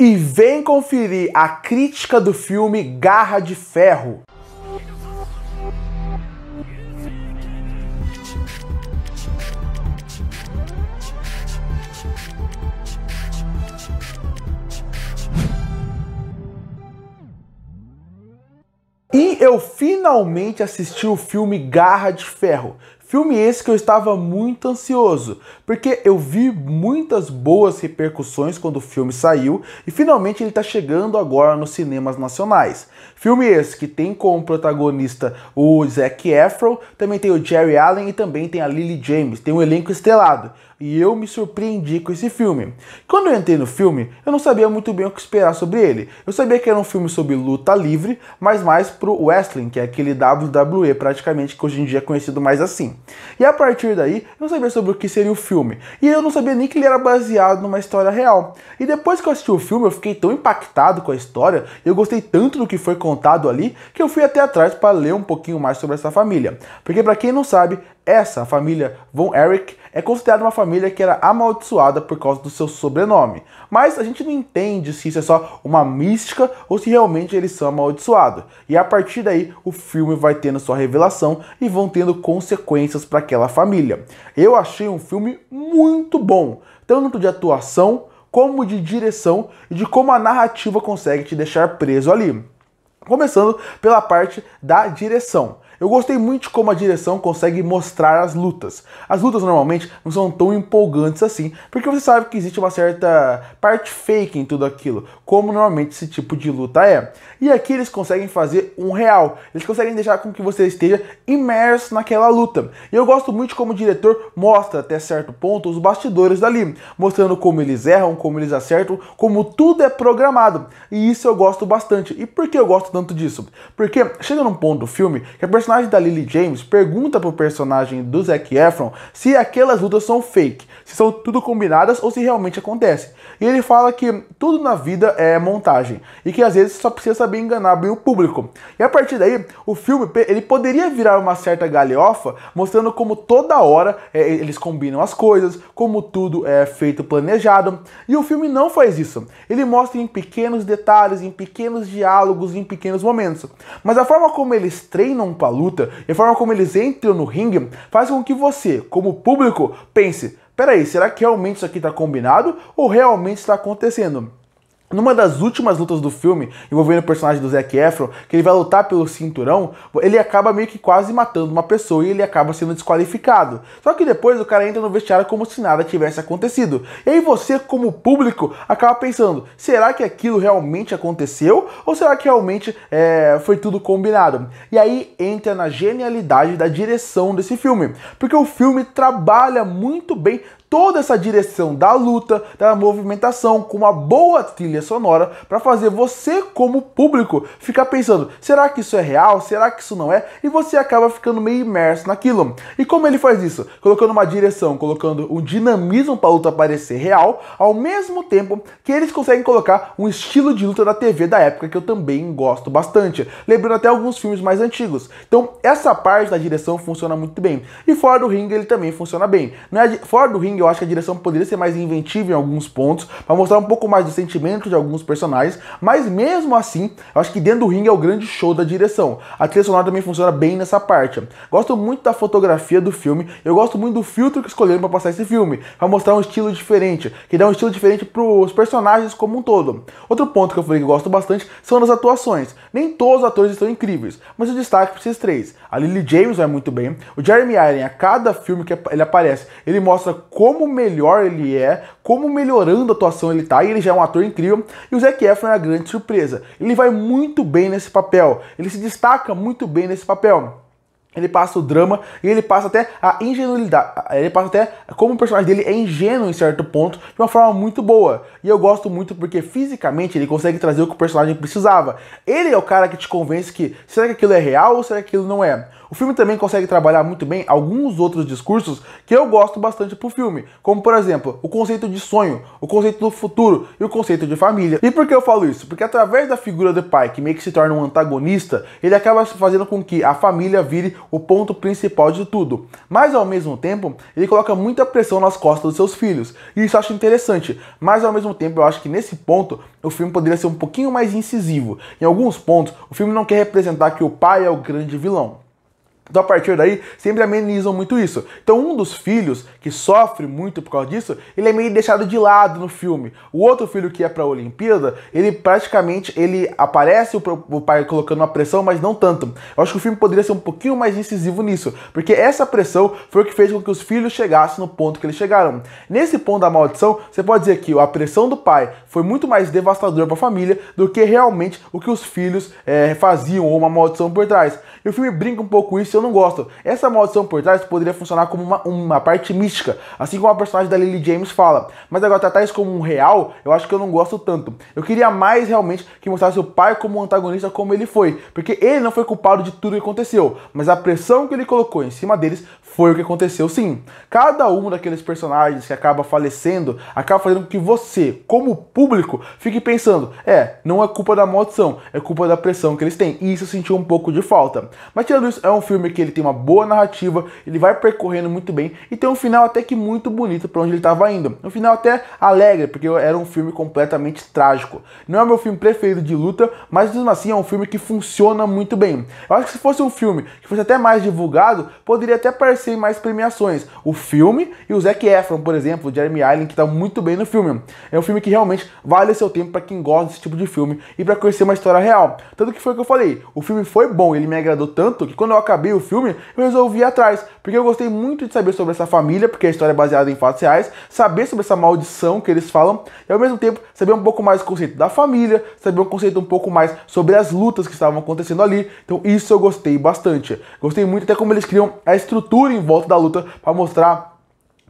E vem conferir a crítica do filme Garra de Ferro. E eu finalmente assisti o filme Garra de Ferro. Filme esse que eu estava muito ansioso, porque eu vi muitas boas repercussões quando o filme saiu e finalmente ele está chegando agora nos cinemas nacionais. Filme esse que tem como protagonista o Zac Efron, também tem o Jerry Allen e também tem a Lily James, tem um elenco estrelado. E eu me surpreendi com esse filme. Quando eu entrei no filme, eu não sabia muito bem o que esperar sobre ele. Eu sabia que era um filme sobre luta livre, mas mais pro wrestling, que é aquele WWE praticamente, que hoje em dia é conhecido mais assim. E a partir daí, eu não sabia sobre o que seria o filme. E eu não sabia nem que ele era baseado numa história real. E depois que eu assisti o filme, eu fiquei tão impactado com a história, e eu gostei tanto do que foi contado ali, que eu fui até atrás para ler um pouquinho mais sobre essa família. Porque para quem não sabe, essa família Von Erich é considerada uma família que era amaldiçoada por causa do seu sobrenome. Mas a gente não entende se isso é só uma mística ou se realmente eles são amaldiçoados. E a partir daí o filme vai tendo sua revelação e vão tendo consequências para aquela família. Eu achei um filme muito bom, tanto de atuação como de direção e de como a narrativa consegue te deixar preso ali. Começando pela parte da direção. Eu gostei muito de como a direção consegue mostrar as lutas. As lutas normalmente não são tão empolgantes assim, porque você sabe que existe uma certa parte fake em tudo aquilo, como normalmente esse tipo de luta é. E aqui eles conseguem fazer um real, eles conseguem deixar com que você esteja imerso naquela luta. E eu gosto muito de como o diretor mostra até certo ponto os bastidores dali, mostrando como eles erram, como eles acertam, como tudo é programado. E isso eu gosto bastante. E por que eu gosto tanto disso? Porque chega num ponto do filme que a personagem da Lily James pergunta pro personagem do Zac Efron se aquelas lutas são fake, se são tudo combinadas ou se realmente acontece. E ele fala que tudo na vida é montagem e que às vezes só precisa saber enganar bem o público. E a partir daí, o filme ele poderia virar uma certa galhofa, mostrando como toda hora eles combinam as coisas, como tudo é feito planejado. E o filme não faz isso. Ele mostra em pequenos detalhes, em pequenos diálogos, em pequenos momentos. Mas a forma como eles treinam pra luta e a forma como eles entram no ringue faz com que você, como público, pense: peraí, será que realmente isso aqui está combinado ou realmente está acontecendo? Numa das últimas lutas do filme, envolvendo o personagem do Zac Efron, que ele vai lutar pelo cinturão, ele acaba meio que quase matando uma pessoa e ele acaba sendo desqualificado. Só que depois o cara entra no vestiário como se nada tivesse acontecido. E aí você, como público, acaba pensando: será que aquilo realmente aconteceu? Ou será que realmente foi tudo combinado? E aí entra na genialidade da direção desse filme. Porque o filme trabalha muito bem toda essa direção da luta, da movimentação, com uma boa trilha sonora para fazer você, como público, ficar pensando: será que isso é real? Será que isso não é? E você acaba ficando meio imerso naquilo. E como ele faz isso? Colocando uma direção, colocando um dinamismo para a luta parecer real, ao mesmo tempo que eles conseguem colocar um estilo de luta da TV da época que eu também gosto bastante, lembrando até alguns filmes mais antigos. Então essa parte da direção funciona muito bem. E fora do ringue ele também funciona bem. Fora do ringue eu acho que a direção poderia ser mais inventiva em alguns pontos, para mostrar um pouco mais do sentimento de alguns personagens, mas mesmo assim, eu acho que dentro do ringue é o grande show da direção. A trilha sonora também funciona bem nessa parte. Gosto muito da fotografia do filme, eu gosto muito do filtro que escolheram para passar esse filme, para mostrar um estilo diferente, que dá um estilo diferente para os personagens como um todo. Outro ponto que eu falei que eu gosto bastante são as atuações. Nem todos os atores estão incríveis, mas eu destaco para esses três. A Lily James vai muito bem, o Jeremy Allen, a cada filme que ele aparece, ele mostra como melhor ele é, como melhorando a atuação ele tá, e ele já é um ator incrível. E o Zac Efron é a grande surpresa. Ele vai muito bem nesse papel, ele se destaca muito bem nesse papel. Ele passa o drama e ele passa até a ingenuidade. Ele passa até como o personagem dele é ingênuo em certo ponto, de uma forma muito boa. E eu gosto muito porque fisicamente ele consegue trazer o que o personagem precisava. Ele é o cara que te convence que será que aquilo é real ou será que aquilo não é. O filme também consegue trabalhar muito bem alguns outros discursos que eu gosto bastante pro filme, como por exemplo, o conceito de sonho, o conceito do futuro e o conceito de família. E por que eu falo isso? Porque através da figura do pai, que meio que se torna um antagonista, ele acaba fazendo com que a família vire o ponto principal de tudo. Mas ao mesmo tempo, ele coloca muita pressão nas costas dos seus filhos. E isso eu acho interessante. Mas ao mesmo tempo, eu acho que nesse ponto, o filme poderia ser um pouquinho mais incisivo. Em alguns pontos, o filme não quer representar que o pai é o grande vilão. Então, a partir daí, sempre amenizam muito isso. Então, um dos filhos, que sofre muito por causa disso, ele é meio deixado de lado no filme. O outro filho que é pra Olimpíada, ele praticamente, ele aparece o pai colocando uma pressão, mas não tanto. Eu acho que o filme poderia ser um pouquinho mais incisivo nisso, porque essa pressão foi o que fez com que os filhos chegassem no ponto que eles chegaram. Nesse ponto da maldição, você pode dizer que a pressão do pai foi muito mais devastadora para a família do que realmente o que os filhos faziam, ou uma maldição por trás. E o filme brinca um pouco isso e eu não gosto. Essa maldição por trás poderia funcionar como uma parte mística, assim como a personagem da Lily James fala. Mas agora tratar isso como um real, eu acho que eu não gosto tanto. Eu queria mais realmente que mostrasse o pai como um antagonista como ele foi, porque ele não foi culpado de tudo que aconteceu, mas a pressão que ele colocou em cima deles foi o que aconteceu sim. Cada um daqueles personagens que acaba falecendo, acaba fazendo com que você, como público, fique pensando, não é culpa da maldição, é culpa da pressão que eles têm. E isso eu senti um pouco de falta. Mas tirando isso, é um filme que ele tem uma boa narrativa, ele vai percorrendo muito bem e tem um final até que muito bonito para onde ele estava indo. Um final até alegre, porque era um filme completamente trágico. Não é o meu filme preferido de luta, mas mesmo assim é um filme que funciona muito bem. Eu acho que se fosse um filme que fosse até mais divulgado, poderia até parecer em mais premiações. O filme e o Zac Efron, por exemplo, o Jeremy Irons, que está muito bem no filme. É um filme que realmente vale seu tempo para quem gosta desse tipo de filme e para conhecer uma história real. Tanto que foi o que eu falei, o filme foi bom, ele me agradou tanto que quando eu acabei o filme, eu resolvi ir atrás, porque eu gostei muito de saber sobre essa família, porque a história é baseada em fatos reais, saber sobre essa maldição que eles falam, e ao mesmo tempo saber um pouco mais do conceito da família, saber um conceito um pouco mais sobre as lutas que estavam acontecendo ali. Então isso eu gostei bastante. Gostei muito até como eles criam a estrutura em volta da luta para mostrar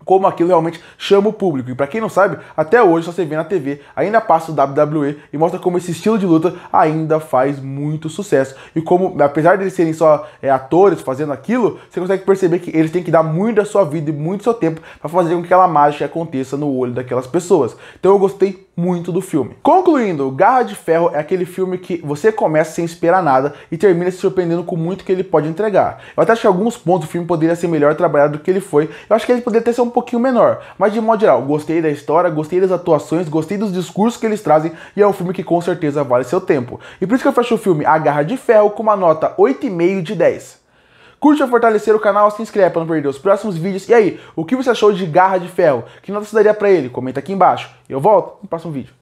como aquilo realmente chama o público. E pra quem não sabe, até hoje, só você vê na TV, ainda passa o WWE e mostra como esse estilo de luta ainda faz muito sucesso. E como, apesar de eles serem só atores fazendo aquilo, você consegue perceber que eles têm que dar muito da sua vida e muito do seu tempo para fazer com que aquela mágica aconteça no olho daquelas pessoas. Então eu gostei muito do filme. Concluindo, Garra de Ferro é aquele filme que você começa sem esperar nada e termina se surpreendendo com muito que ele pode entregar. Eu até acho que alguns pontos do filme poderia ser melhor trabalhado do que ele foi. Eu acho que ele poderia ter sido um pouquinho menor. Mas de modo geral, gostei da história, gostei das atuações, gostei dos discursos que eles trazem e é um filme que com certeza vale seu tempo. E por isso que eu fecho o filme A Garra de Ferro com uma nota 8,5 de 10. Curte a fortalecer o canal, se inscreve para não perder os próximos vídeos. E aí, o que você achou de Garra de Ferro? Que nota você daria pra ele? Comenta aqui embaixo. E eu volto no próximo vídeo.